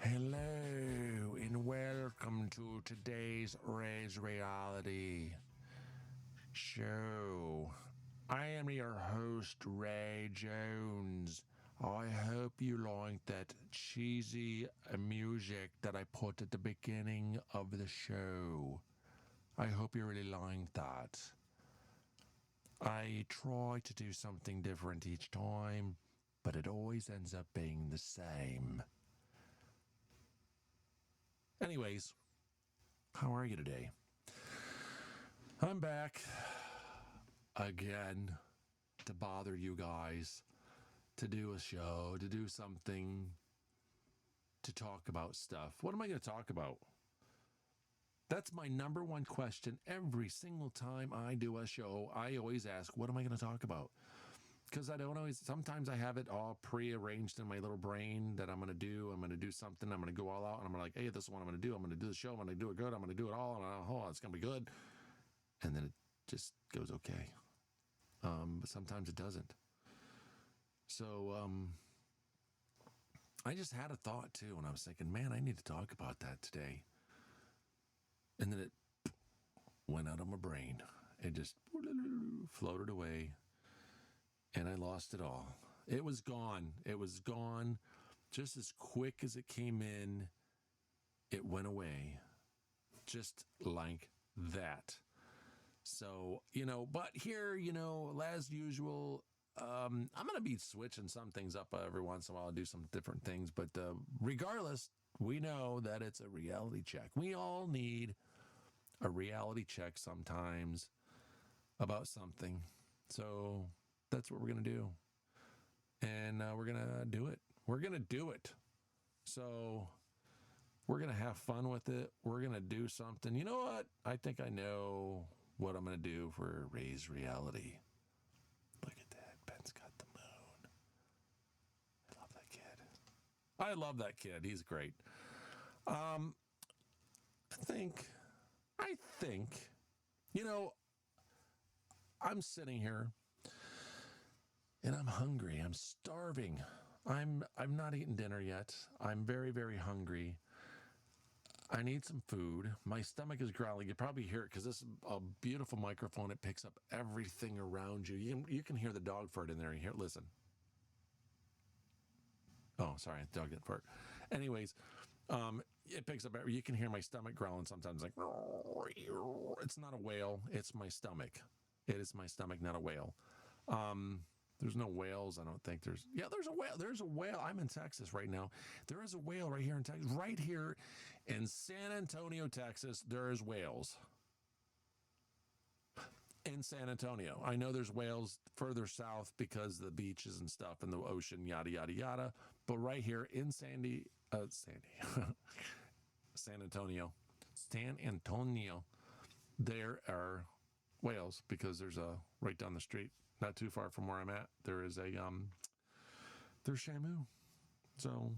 Hello and welcome to today's Ray's Reality show. I am your host, Ray Jones. I hope you liked that cheesy music that I put at the beginning of the show. I hope you really liked that. I try to do something different each time, but it always ends up being the same. Anyways, how are you today? I'm back again to bother you guys, to do a show, to do something, to talk about stuff. What am I going to talk about? That's my number one question every single time I do a show. I always ask, what am I going to talk about? Because I don't always, sometimes I have it all prearranged in my little brain that I'm going to do something, I'm going to go all out, and I'm like, hey, this is what I'm going to do. I'm going to do the show, I'm going to do it good, I'm going to do it all, and oh, it's going to be good. And then it just goes okay. But sometimes it doesn't. So I just had a thought too, and I was thinking, man, I need to talk about that today. And then it went out of my brain. It just floated away, and I lost it all. It was gone. It was gone just as quick as it came in. It went away just like that. So, but here, as usual, I'm going to be switching some things up every once in a while. I'll do some different things. But regardless, we know that it's a reality check. We all need a reality check sometimes about something. So that's what we're going to do. And we're going to do it. We're going to do it. So we're going to have fun with it. We're going to do something. You know what? I think I know what I'm going to do for Ray's Reality. Look at that. Ben's got the moon. I love that kid. I love that kid. He's great. I think, I'm sitting here and I'm hungry. I'm starving. I'm not eating dinner yet. I'm very, very hungry. I need some food. My stomach is growling. You probably hear it because this is a beautiful microphone. It picks up everything around you. You can hear the dog fart in there. Listen. Oh, sorry, dog didn't fart. Anyways, it picks up. You can hear my stomach growling sometimes. Like it's not a whale. It's my stomach. It is my stomach, not a whale. There's no whales. I don't think there's a whale. There's a whale. I'm in Texas right now. There is a whale right here in Texas. Right here in San Antonio, Texas, there is whales. In San Antonio. I know there's whales further south because of the beaches and stuff and the ocean, yada, yada, yada. But right here in San Antonio, there are whales because there's right down the street, not too far from where I'm at, there is there's Shamu. So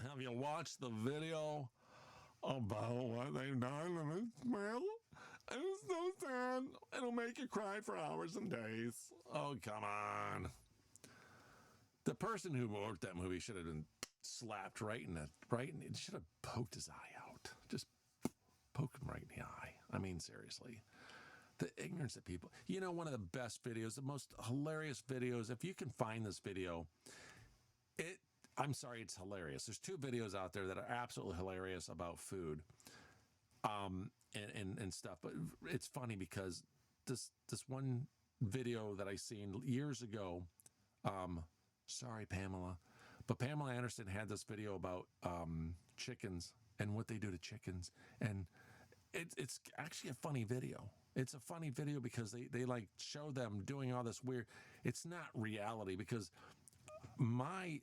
have you watched the video about what they've done in this whale? And it's so sad. It'll make you cry for hours and days. Oh, come on. The person who wrote that movie should have been slapped it should have poked his eye out. Just poke him right in the eye. I mean, seriously. The ignorance of people. One of the best videos, the most hilarious videos, if you can find this video, I'm sorry, it's hilarious. There's two videos out there that are absolutely hilarious about food. And stuff, but it's funny because this one video that I seen years ago, sorry Pamela, but Pamela Anderson had this video about chickens and what they do to chickens, and it's actually a funny video. It's a funny video because they like show them doing all this weird. It's not reality because my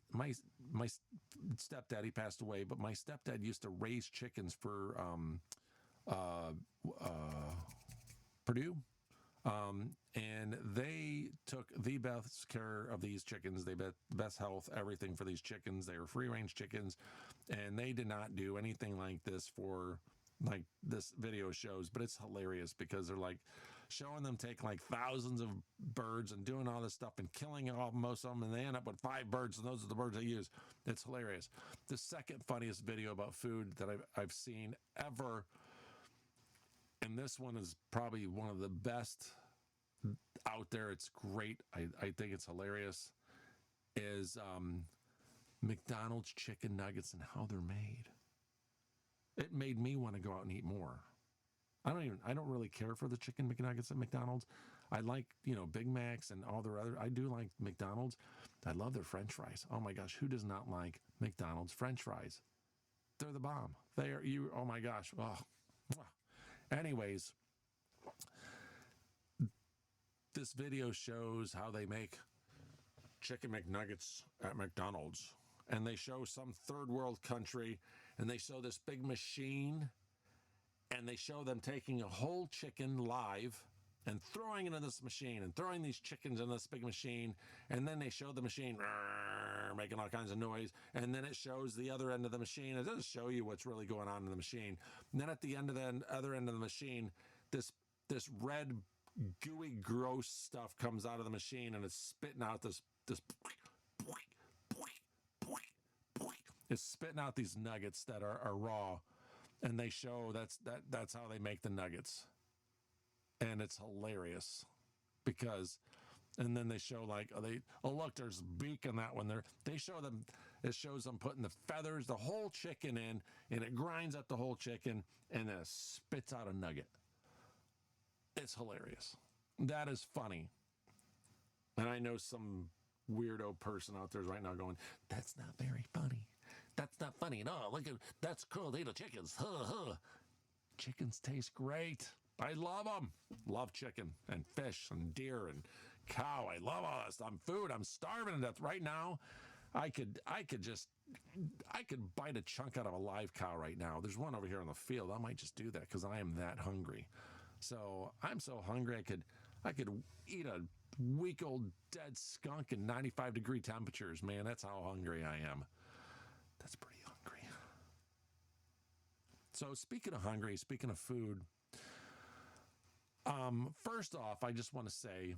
stepdad, he passed away, but my stepdad used to raise chickens for Purdue, and they took the best care of these chickens. They best health, everything for these chickens. They were free range chickens, and they did not do anything like this for like this video shows. But it's hilarious because they're like showing them take like thousands of birds and doing all this stuff and killing most of them, and they end up with 5 birds, and those are the birds they use. It's hilarious. The second funniest video about food that I've seen ever, and this one is probably one of the best out there. It's great. I think it's hilarious. Is McDonald's chicken nuggets and how they're made. It made me want to go out and eat more. I don't really care for the chicken McNuggets at McDonald's. I like, Big Macs and all their other, I do like McDonald's. I love their French fries. Oh my gosh, who does not like McDonald's French fries? They're the bomb. Oh my gosh. Oh. Anyways, this video shows how they make chicken McNuggets at McDonald's. And they show some third world country, and they show this big machine, and they show them taking a whole chicken live and throwing it in this machine and throwing these chickens in this big machine. And then they show the machine making all kinds of noise. And then it shows the other end of the machine. It doesn't show you what's really going on in the machine. And then at the end of the other end of the machine, this red, gooey, gross stuff comes out of the machine, and it's spitting out this it's spitting out these nuggets that are raw. And they show that's how they make the nuggets. And it's hilarious because, and then they show look, there's beak in that one. They show them, it shows them putting the feathers, the whole chicken in, and it grinds up the whole chicken, and then it spits out a nugget. It's hilarious. That is funny. And I know some weirdo person out there right now going, that's not very funny. That's not funny at all. Look at, that's cruelty to chickens. Chickens taste great. I love them. Love chicken and fish and deer and cow. I love all that stuff. I'm starving to death right now. I could bite a chunk out of a live cow right now. There's one over here in the field. I might just do that because I am that hungry. So I'm so hungry I could eat a week old dead skunk in 95-degree temperatures. Man, that's how hungry I am. That's pretty hungry. So speaking of hungry, speaking of food, first off, I just want to say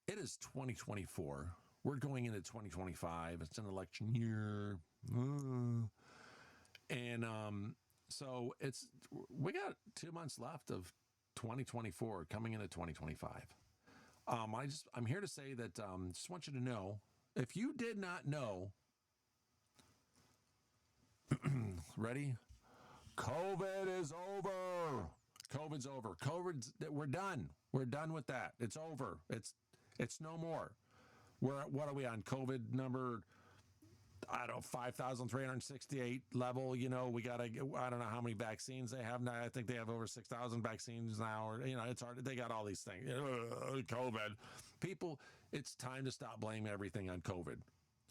it is 2024. We're going into 2025. It's an election year. And so we got 2 months left of 2024 coming into 2025. I'm here to say that just want you to know, if you did not know, ready? COVID is over. COVID's over. We're done. We're done with that. It's over. It's no more. What are we on? COVID number, 5,368 level. We got I don't know how many vaccines they have now. I think they have over 6,000 vaccines now. Or, it's hard. They got all these things. COVID. People, it's time to stop blaming everything on COVID.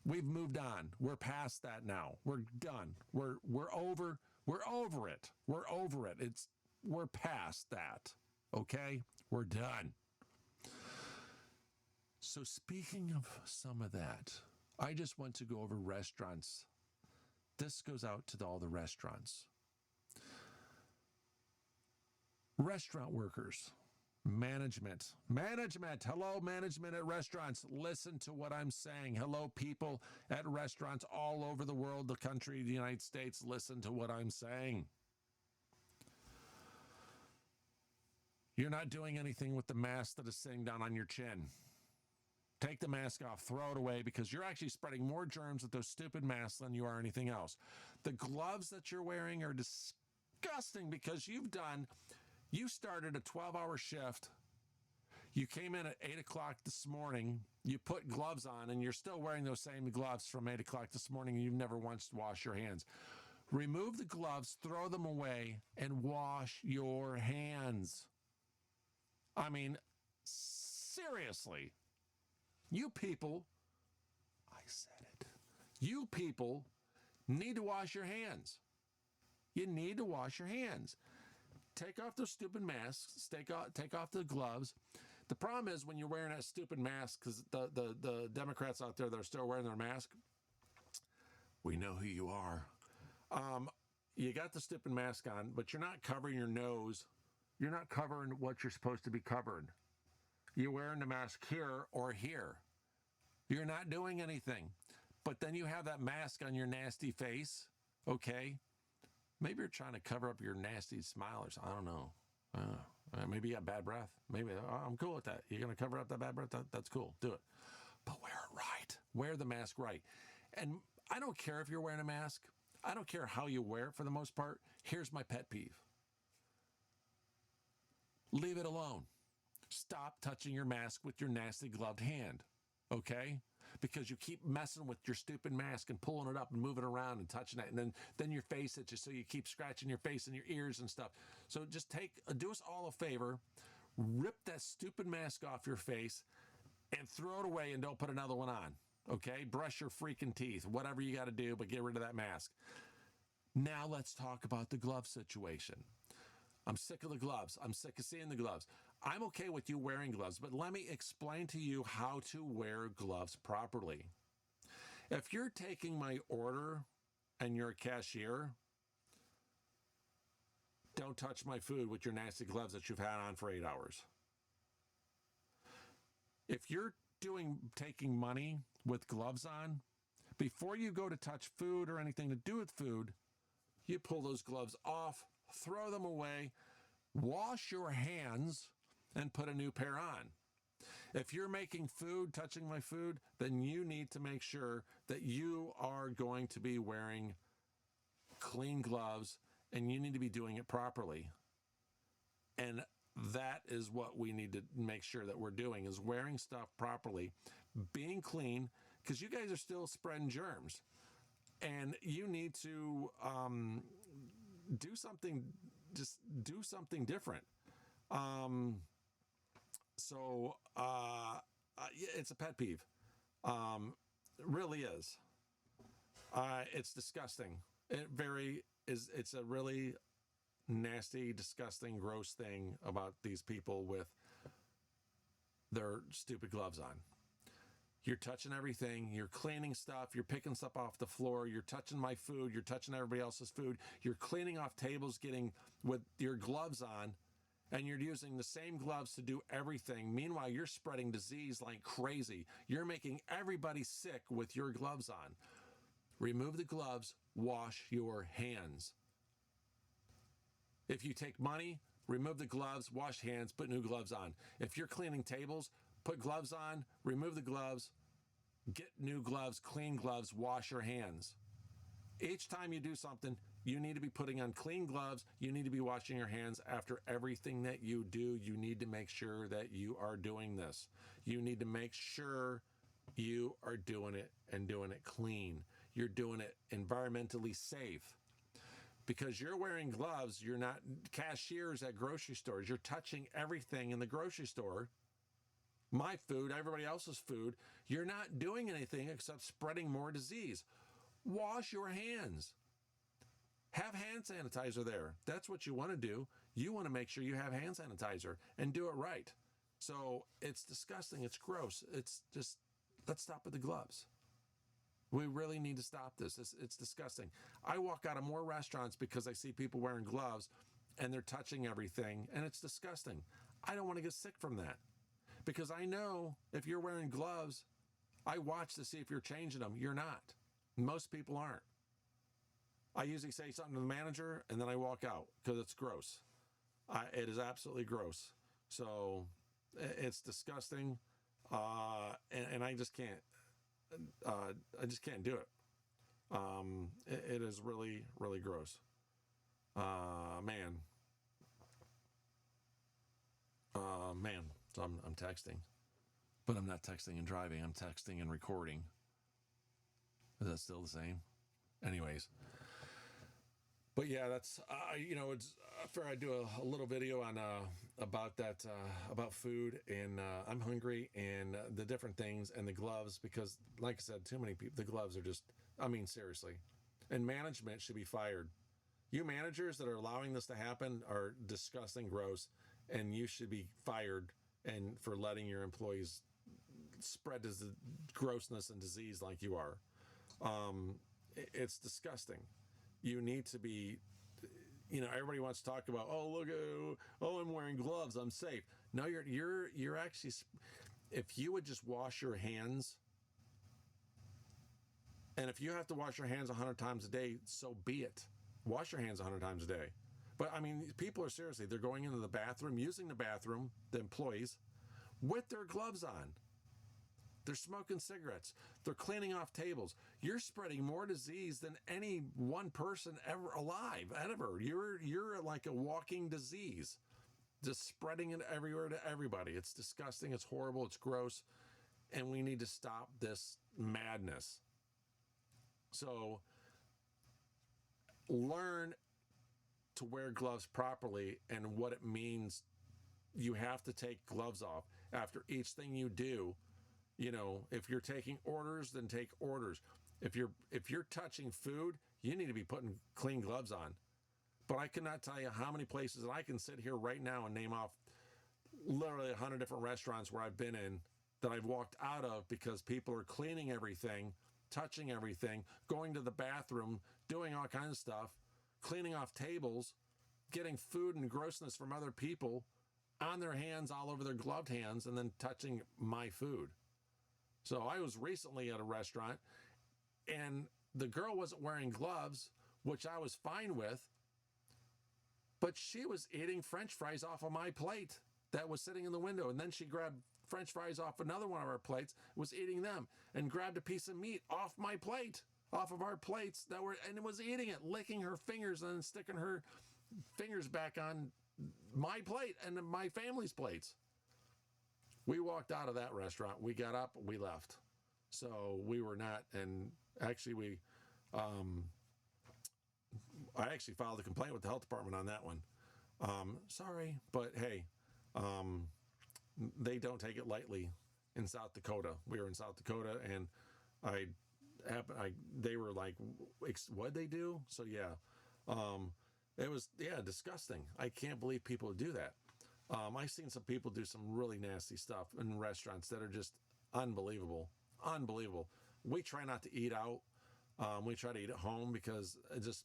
We've moved on. We're past that now. We're done. We're over. We're over it. We're over it. We're past that. Okay? We're done. So speaking of some of that, I just want to go over restaurants. This goes out to all the restaurants. Restaurant workers. Management. Hello, management at restaurants. Listen to what I'm saying. Hello, people at restaurants all over the world, the country, the United States. Listen to what I'm saying. You're not doing anything with the mask that is sitting down on your chin. Take the mask off, throw it away, because you're actually spreading more germs with those stupid masks than you are anything else. The gloves that you're wearing are disgusting because you started a 12-hour shift. You came in at 8 o'clock this morning. You put gloves on, and you're still wearing those same gloves from 8 o'clock this morning, and you've never once washed your hands. Remove the gloves, throw them away, and wash your hands. I mean, seriously. You people, I said it. You people need to wash your hands. You need to wash your hands. Take off those stupid masks. Take off the gloves. The problem is when you're wearing that stupid mask, because the Democrats out there that are still wearing their mask, we know who you are. You got the stupid mask on, but you're not covering your nose, You're not covering what you're supposed to be covering. You're wearing the mask here or here. You're not doing anything. But then you have that mask on your nasty face, okay? Maybe you're trying to cover up your nasty smile or something. I don't know. Maybe you got bad breath. Maybe I'm cool with that. You're going to cover up that bad breath? That's cool. Do it. But wear it right. Wear the mask right. And I don't care if you're wearing a mask. I don't care how you wear it for the most part. Here's my pet peeve. Leave it alone. Stop touching your mask with your nasty gloved hand, okay? Because you keep messing with your stupid mask and pulling it up and moving around and touching it, and then your face itches, so you keep scratching your face and your ears and stuff. So just do us all a favor, rip that stupid mask off your face and throw it away and don't put another one on, okay? Brush your freaking teeth, whatever you got to do, but get rid of that mask. Now let's talk about the glove situation. I'm sick of the gloves. I'm sick of seeing the gloves. I'm okay with you wearing gloves, but let me explain to you how to wear gloves properly. If you're taking my order and you're a cashier, don't touch my food with your nasty gloves that you've had on for 8 hours. If you're taking money with gloves on, before you go to touch food or anything to do with food, you pull those gloves off, throw them away, wash your hands, and put a new pair on. If you're making food, touching my food, then you need to make sure that you are going to be wearing clean gloves, and you need to be doing it properly. And that is what we need to make sure that we're doing, is wearing stuff properly, being clean, because you guys are still spreading germs. And you need to do something different. It's a pet peeve. It really is. It's disgusting. It's a really nasty, disgusting, gross thing about these people with their stupid gloves on. You're touching everything. You're cleaning stuff. You're picking stuff off the floor. You're touching my food. You're touching everybody else's food. You're cleaning off tables, getting with your gloves on, and you're using the same gloves to do everything. Meanwhile, you're spreading disease like crazy. You're making everybody sick with your gloves on. Remove the gloves. Wash your hands. If you take money, remove the gloves, wash hands, put new gloves on. If you're cleaning tables, put gloves on, remove the gloves, get new gloves, clean gloves, wash your hands. Each time you do something, you need to be putting on clean gloves. You need to be washing your hands after everything that you do. You need to make sure that you are doing this. You need to make sure you are doing it and doing it clean. You're doing it environmentally safe. Because you're wearing gloves, you're not cashiers at grocery stores. You're touching everything in the grocery store. My food, everybody else's food. You're not doing anything except spreading more disease. Wash your hands. Have hand sanitizer there. That's what you want to do. You want to make sure you have hand sanitizer and do it right. So it's disgusting. It's gross. It's just, let's stop with the gloves. We really need to stop this. It's disgusting. I walk out of more restaurants because I see people wearing gloves and they're touching everything, and it's disgusting. I don't want to get sick from that because I know if you're wearing gloves, I watch to see if you're changing them. You're not. Most people aren't. I usually say something to the manager and then I walk out because it's gross. It is absolutely gross. So it's disgusting, and I just can't. I just can't do it. It is really, really gross. Man. So I'm texting, but I'm not texting and driving. I'm texting and recording. Is that still the same? Anyways. But yeah, that's it's fair. I do a little video on about that about food, and I'm hungry, and the different things, and the gloves, because like I said, too many people, the gloves are just, I mean, seriously, and management should be fired. You managers that are allowing this to happen are disgusting, gross, and you should be fired and for letting your employees spread this grossness and disease like you are. It's disgusting. You need to be, everybody wants to talk about, oh, look, oh, I'm wearing gloves, I'm safe. No, you're actually, if you would just wash your hands, and if you have to wash your hands 100 times a day, so be it. Wash your hands 100 times a day. But I mean, people are seriously, they're going into the bathroom, using the bathroom, the employees, with their gloves on. They're smoking cigarettes. They're cleaning off tables. You're spreading more disease than any one person ever alive, ever. You're like a walking disease, just spreading it everywhere to everybody. It's disgusting. It's horrible. It's gross. And we need to stop this madness. So learn to wear gloves properly and what it means. You have to take gloves off after each thing you do. If you're taking orders, then take orders. If you're touching food, you need to be putting clean gloves on. But I cannot tell you how many places, and I can sit here right now and name off literally 100 different restaurants where I've been in that I've walked out of because people are cleaning everything, touching everything, going to the bathroom, doing all kinds of stuff, cleaning off tables, getting food and grossness from other people on their hands, all over their gloved hands, and then touching my food. So I was recently at a restaurant, and the girl wasn't wearing gloves, which I was fine with, but she was eating French fries off of my plate that was sitting in the window. And then she grabbed French fries off another one of our plates, was eating them, and grabbed a piece of meat off my plate, off of our plates and was eating it, licking her fingers and then sticking her fingers back on my plate and my family's plates. We walked out of that restaurant. We got up, we left. So we were not, and actually I actually filed a complaint with the health department on that one. Sorry, but hey, they don't take it lightly in South Dakota. We were in South Dakota, and they were like, what'd they do? So yeah, it was, disgusting. I can't believe people would do that. I've seen some people do some really nasty stuff in restaurants that are just unbelievable. We try not to eat out. We try to eat at home because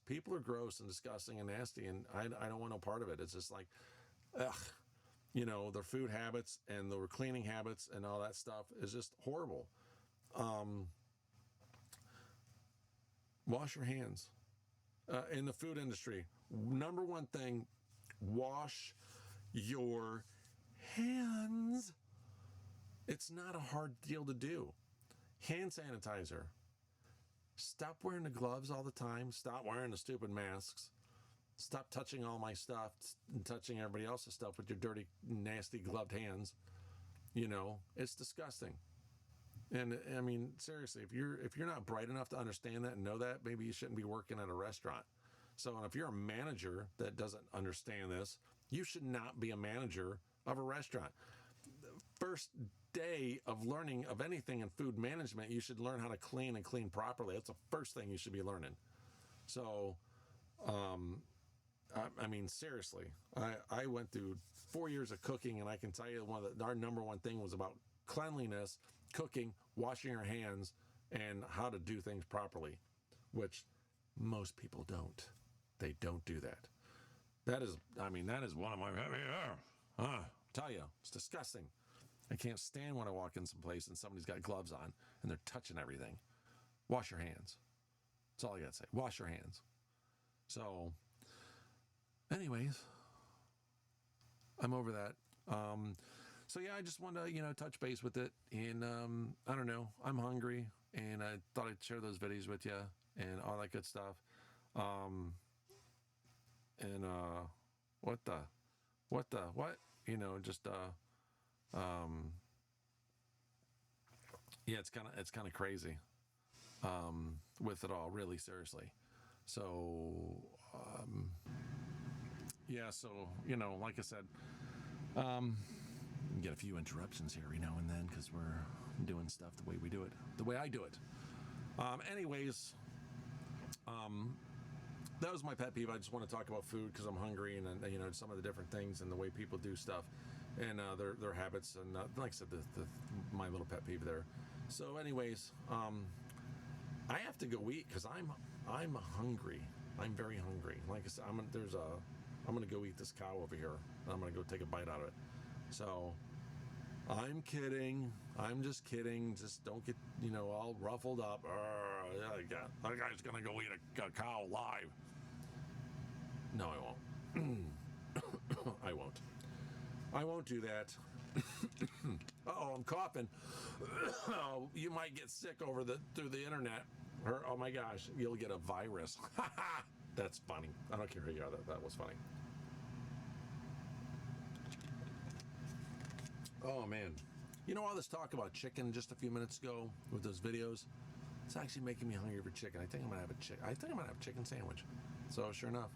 people are gross and disgusting and nasty, and I don't want no part of it. It's just like, ugh, their food habits and their cleaning habits and all that stuff is just horrible. Wash your hands. In the food industry, number one thing, wash your hands. It's not a hard deal to do. Hand sanitizer. Stop wearing the gloves all the time. Stop wearing the stupid masks. Stop touching all my stuff and touching everybody else's stuff with your dirty, nasty gloved hands. It's disgusting. And I mean, seriously, if you're not bright enough to understand that and know that, maybe you shouldn't be working at a restaurant. So if you're a manager that doesn't understand this, you should not be a manager of a restaurant. First day of learning of anything in food management, you should learn how to clean and clean properly. That's the first thing you should be learning. So, I mean, seriously, I went through 4 years of cooking, and I can tell you our number one thing was about cleanliness, cooking, washing your hands, and how to do things properly, which most people don't. They don't do that. That is one of my, tell you, it's disgusting. I can't stand when I walk in some place and somebody's got gloves on and they're touching everything. Wash your hands. That's all I got to say. Wash your hands. So, anyways, I'm over that. So yeah, I just wanted to, touch base with it. And I don't know, I'm hungry, and I thought I'd share those videos with you and all that good stuff. Yeah, it's kind of crazy with it all, really, seriously. So like I said, get a few interruptions here every now and then because we're doing stuff the way we do it, the way I do it. Anyways, that was my pet peeve. I just want to talk about food because I'm hungry, and some of the different things and the way people do stuff and their habits, and like I said, my little pet peeve there. So anyways, I have to go eat because I'm hungry. I'm very hungry. Like I said, I'm gonna go eat this cow over here. I'm gonna go take a bite out of it. So I'm kidding. I'm just kidding. Just don't get, all ruffled up. That guy's gonna go eat a cow live. No, I won't. I won't. I won't do that. Uh-oh, I'm coughing. You might get sick through the internet. Or, oh my gosh, you'll get a virus. That's funny. I don't care who you are. That was funny. Oh man. All this talk about chicken just a few minutes ago with those videos, it's actually making me hungry for chicken. I think I'm gonna have a chicken sandwich. So sure enough.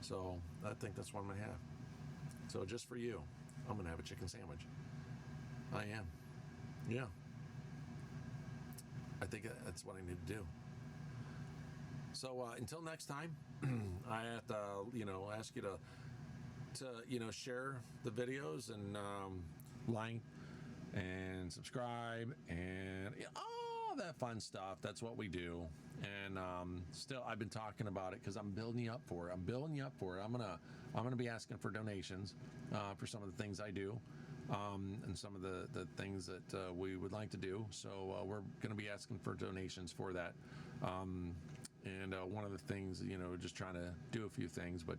So I think that's what I'm gonna have. So just for you, I'm gonna have a chicken sandwich. I am. Yeah. I think that's what I need to do. So until next time, I have to, ask you to, share the videos and like and subscribe and all that fun stuff. That's what we do. And still, I've been talking about it because I'm building you up for it. I'm gonna be asking for donations for some of the things I do. And some of the things that we would like to do. So we're going to be asking for donations for that. And one of the things, just trying to do a few things, but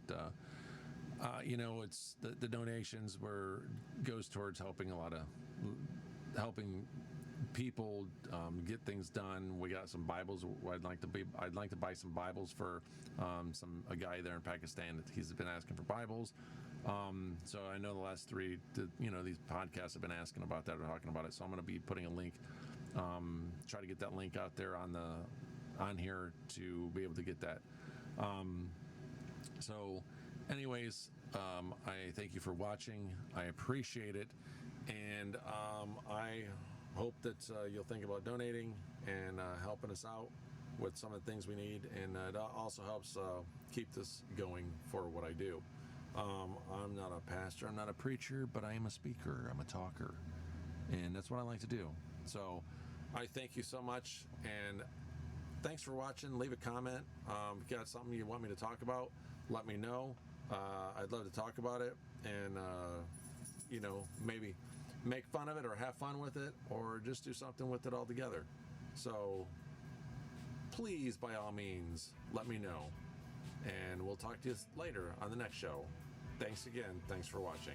it's the donations goes towards helping helping people get things done. We got some Bibles. I'd like to buy some Bibles for a guy there in Pakistan that he's been asking for Bibles. So I know the last three, these podcasts have been asking about that or talking about it. So I'm going to be putting a link, try to get that link out there on here to be able to get that. So anyways, I thank you for watching. I appreciate it. And I hope that you'll think about donating and helping us out with some of the things we need. And it also helps keep this going for what I do. I'm not a pastor, I'm not a preacher, but I am a speaker, I'm a talker, and that's what I like to do. So I thank you so much, and thanks for watching. Leave a comment. If you got something you want me to talk about, let me know. I'd love to talk about it, and maybe make fun of it or have fun with it, or just do something with it altogether. So please, by all means, let me know. And we'll talk to you later on the next show. Thanks again. Thanks for watching.